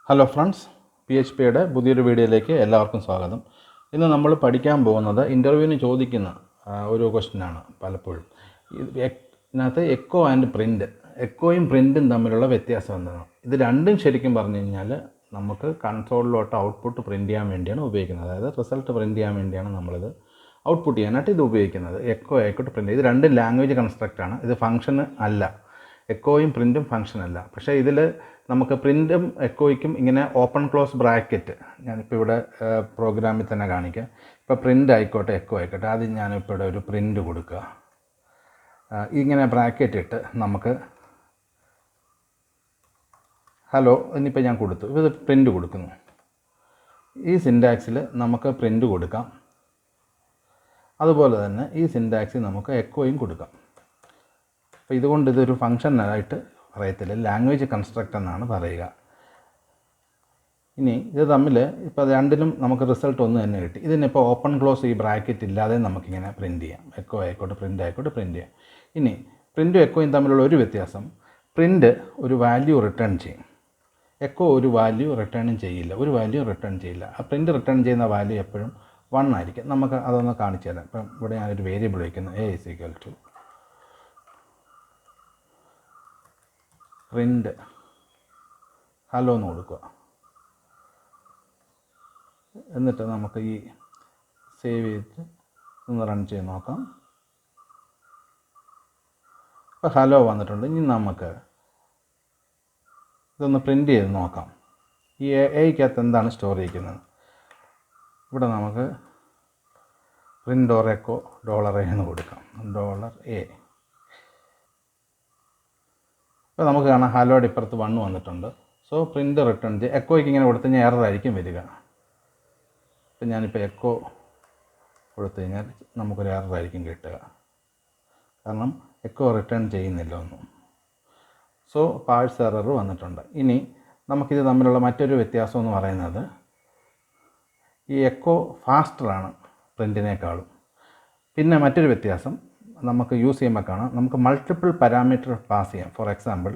Hello friends, PHPയുടെ പുതിയൊരു വീഡിയോയിലേക്ക് എല്ലാവർക്കും സ്വാഗതം. ഇന്ന് നമ്മൾ പഠിക്കാൻ പോകുന്നത് ഇൻ്റർവ്യൂവിന് ചോദിക്കുന്ന ഒരു ക്വസ്റ്റ്യനാണ്. പലപ്പോഴും ഇതിനകത്ത് എക്കോ ആൻഡ് പ്രിൻ്റ്, എക്കോയും പ്രിൻറ്റും തമ്മിലുള്ള വ്യത്യാസം എന്താണ്? ഇത് രണ്ടും ശരിക്കും പറഞ്ഞു കഴിഞ്ഞാൽ നമുക്ക് കൺസോളിലോട്ട് ഔട്ട്പുട്ട് പ്രിൻറ്റ് ചെയ്യാൻ വേണ്ടിയാണ് ഉപയോഗിക്കുന്നത്. അതായത് റിസൾട്ട് പ്രിൻറ്റ് ചെയ്യാൻ വേണ്ടിയാണ് നമ്മളിത് ഔട്ട്പുട്ട് ചെയ്യാനായിട്ട് ഇത് ഉപയോഗിക്കുന്നത്. എക്കോ ആയിക്കോട്ടെ പ്രിൻ്റ്, ഇത് രണ്ടും ലാംഗ്വേജ് കൺസ്ട്രക്റ്റാണ്. ഇത് ഫംഗ്ഷൻ അല്ല. എക്കോയും പ്രിൻറ്റും ഫംഗ്ഷൻ അല്ല. പക്ഷേ ഇതിൽ നമുക്ക് പ്രിൻറ്റും എക്കോയ്ക്കും ഇങ്ങനെ ഓപ്പൺ ക്ലോസ് ബ്രാക്കറ്റ്, ഞാനിപ്പോൾ ഇവിടെ പ്രോഗ്രാമിൽ തന്നെ കാണിക്കാം. ഇപ്പോൾ പ്രിൻ്റ് ആയിക്കോട്ടെ എക്കോ ആയിക്കോട്ടെ, ആദ്യം ഞാനിപ്പോൾ ഇവിടെ ഒരു പ്രിൻ്റ് കൊടുക്കുക. ഇങ്ങനെ ബ്രാക്കറ്റ് ഇട്ട് നമുക്ക് ഹലോ എന്നിപ്പോൾ ഞാൻ കൊടുത്തു. ഇത് പ്രിൻ്റ് കൊടുക്കുന്നു. ഈ സിൻറ്റാക്സിൽ നമുക്ക് പ്രിൻ്റ് കൊടുക്കാം. അതുപോലെ തന്നെ ഈ സിൻറ്റാക്സിൽ നമുക്ക് എക്കോയും കൊടുക്കാം. അപ്പോൾ ഇതുകൊണ്ട് ഇതൊരു ഫംഗ്ഷനായിട്ട് പറയത്തില്ല, ലാംഗ്വേജ് കൺസ്ട്രക്റ്റ് എന്നാണ് പറയുക. ഇനി ഇത് തമ്മിൽ ഇപ്പോൾ രണ്ടിലും നമുക്ക് റിസൾട്ട് ഒന്ന് തന്നെ കിട്ടി. ഇതിനിപ്പോൾ ഓപ്പൺ ക്ലോസ് ഈ ബ്രാക്കറ്റ് ഇല്ലാതെ നമുക്കിങ്ങനെ പ്രിൻറ്റ് ചെയ്യാം. എക്കോ ആയിക്കോട്ടെ പ്രിൻ്റ് ആയിക്കോട്ടെ പ്രിൻറ്റ് ചെയ്യാം. ഇനി പ്രിൻറ്റും എക്കോയും തമ്മിലുള്ള ഒരു വ്യത്യാസം, പ്രിൻ്റ് ഒരു വാല്യൂ റിട്ടേൺ ചെയ്യും, എക്കോ ഒരു വാല്യൂ റിട്ടേണും ചെയ്യില്ല, ഒരു വാല്യൂ റിട്ടേൺ ചെയ്യില്ല. ആ പ്രിൻ്റ് റിട്ടേൺ ചെയ്യുന്ന വാല്യൂ എപ്പോഴും 1 ആയിരിക്കും. നമുക്ക് അതൊന്ന് കാണിച്ചു തരാം. ഇപ്പം ഇവിടെ ഞാനൊരു വേരിയബിൾ വയ്ക്കുന്നു, a = പ്രിൻ്റ് ഹലോ എന്ന് കൊടുക്കുക. എന്നിട്ട് നമുക്ക് ഈ സേവ് ചെയ്തിട്ട് ഒന്ന് റൺ ചെയ്ത് നോക്കാം. ഇപ്പോൾ ഹലോ വന്നിട്ടുണ്ട്. ഇനി നമുക്ക് ഇതൊന്ന് പ്രിൻ്റ് ചെയ്ത് നോക്കാം. ഈ എയ്ക്കകത്ത് എന്താണ് സ്റ്റോർ ചെയ്യിക്കുന്നത്? ഇവിടെ നമുക്ക് പ്രിൻ്റ് ഓർ എക്കോ $a എന്ന് കൊടുക്കാം. $a. ഇപ്പോൾ നമുക്ക് കാണാം ഹലോയുടെ ഇപ്പുറത്ത് 1 വന്നിട്ടുണ്ട്. സോ പ്രിൻ്റ് റിട്ടേൺ ചെയ്യും. എക്കോയ്ക്ക് ഇങ്ങനെ കൊടുത്തു കഴിഞ്ഞാൽ എററായിരിക്കും വരിക. ഇപ്പം ഞാനിപ്പോൾ എക്കോ കൊടുത്തു കഴിഞ്ഞാൽ നമുക്കൊരു എററായിരിക്കും കിട്ടുക, കാരണം എക്കോ റിട്ടേൺ ചെയ്യുന്നില്ല ഒന്നും. സോ പാഴ്സ് എറർ വന്നിട്ടുണ്ട്. ഇനി നമുക്കിത് തമ്മിലുള്ള മറ്റൊരു വ്യത്യാസം എന്ന് പറയുന്നത്, ഈ എക്കോ ഫാസ്റ്ററാണ് പ്രിൻറ്റിനേക്കാളും. പിന്നെ മറ്റൊരു വ്യത്യാസം നമുക്ക് യൂസ് ചെയ്യുമ്പോൾ കാണാം, നമുക്ക് മൾട്ടിപ്പിൾ പാരാമീറ്റർ പാസ് ചെയ്യാം. ഫോർ എക്സാമ്പിൾ,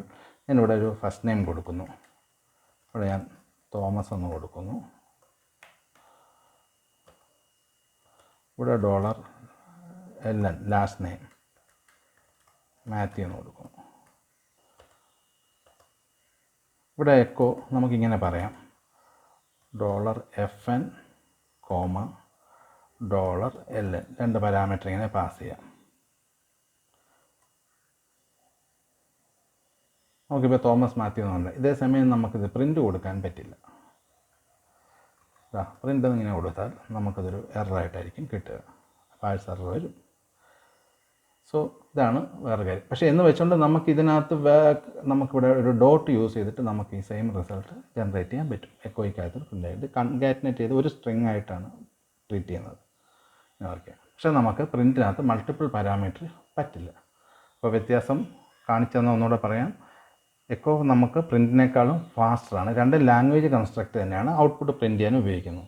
ഞാനിവിടെ ഒരു ഫസ്റ്റ് നെയിം കൊടുക്കുന്നു. ഇവിടെ ഞാൻ തോമസ് എന്ന് കൊടുക്കുന്നു. ഇവിടെ $LN ലാസ്റ്റ് നെയിം മാത്യു എന്ന് കൊടുക്കുന്നു. ഇവിടെ എക്കോ നമുക്കിങ്ങനെ പറയാം, $FN, $LN, 2 പാരാമീറ്റർ ഇങ്ങനെ പാസ് ചെയ്യാം. നമുക്കിപ്പോൾ തോമസ് മാത്യു എന്നുണ്ട്. ഇതേ സമയം നമുക്കിത് പ്രിൻ്റ് കൊടുക്കാൻ പറ്റില്ല. പ്രിൻ്റ് ഇങ്ങനെ കൊടുത്താൽ നമുക്കതൊരു എററായിട്ടായിരിക്കും കിട്ടുക, പാഴ്സ് എറർ വരും. സോ ഇതാണ് വേറെ കാര്യം. പക്ഷേ എന്ന് വെച്ചുകൊണ്ട് നമുക്കിതിനകത്ത് നമുക്കിവിടെ ഒരു ഡോട്ട് യൂസ് ചെയ്തിട്ട് നമുക്ക് ഈ സെയിം റിസൾട്ട് ജനറേറ്റ് ചെയ്യാൻ പറ്റും. എക്കോയ്ക്കകത്ത് പ്രിൻ്റായിട്ട് കൺകാറ്റിനേറ്റ് ചെയ്ത് ഒരു സ്ട്രിങ് ആയിട്ടാണ് ട്രീറ്റ് ചെയ്യുന്നത്. ഓക്കെ. പക്ഷേ നമുക്ക് പ്രിൻറ്റിനകത്ത് മൾട്ടിപ്പിൾ പാരാമീറ്റർ പറ്റില്ല. അപ്പോൾ വ്യത്യാസം കാണിച്ചെന്ന് ഒന്നുകൂടെ പറയാം. എക്കോ നമുക്ക് പ്രിൻറ്റിനേക്കാളും ഫാസ്റ്ററാണ്. 2 ലാംഗ്വേജ് കൺസ്ട്രക്റ്റ് തന്നെയാണ്, ഔട്ട്പുട്ട് പ്രിൻറ്റ് ചെയ്യാൻ ഉപയോഗിക്കുന്നു.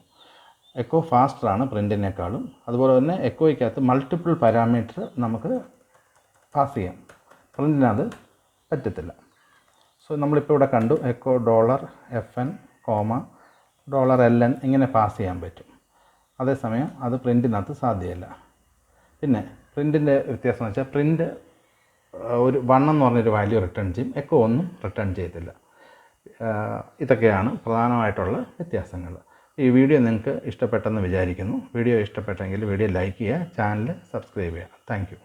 എക്കോ ഫാസ്റ്ററാണ് പ്രിൻറ്റിനേക്കാളും. അതുപോലെ തന്നെ എക്കോയ്ക്കകത്ത് മൾട്ടിപ്പിൾ പാരാമീറ്റർ നമുക്ക് പാസ് ചെയ്യാം, പ്രിൻറ്റിനത് പറ്റത്തില്ല. സോ നമ്മളിപ്പോൾ ഇവിടെ കണ്ടു, എക്കോ $FN, $LN ഇങ്ങനെ പാസ് ചെയ്യാൻ പറ്റും. അതേസമയം അത് പ്രിൻറ്റിനകത്ത് സാധ്യമല്ല. പിന്നെ പ്രിൻറ്റിൻ്റെ വ്യത്യാസം എന്ന് വെച്ചാൽ, പ്രിൻറ്റ് ഒരു 1 എന്ന് പറഞ്ഞൊരു വാല്യൂ റിട്ടേൺ ചെയ്യും, എക്കോ ഒന്നും റിട്ടേൺ ചെയ്യത്തില്ല. ഇതൊക്കെയാണ് പ്രധാനമായിട്ടുള്ള വ്യത്യാസങ്ങൾ. ഈ വീഡിയോ നിങ്ങൾക്ക് ഇഷ്ടപ്പെട്ടെന്ന് വിചാരിക്കുന്നു. വീഡിയോ ഇഷ്ടപ്പെട്ടെങ്കിൽ വീഡിയോ ലൈക്ക് ചെയ്യുക, ചാനൽ സബ്സ്ക്രൈബ് ചെയ്യുക. Thank you.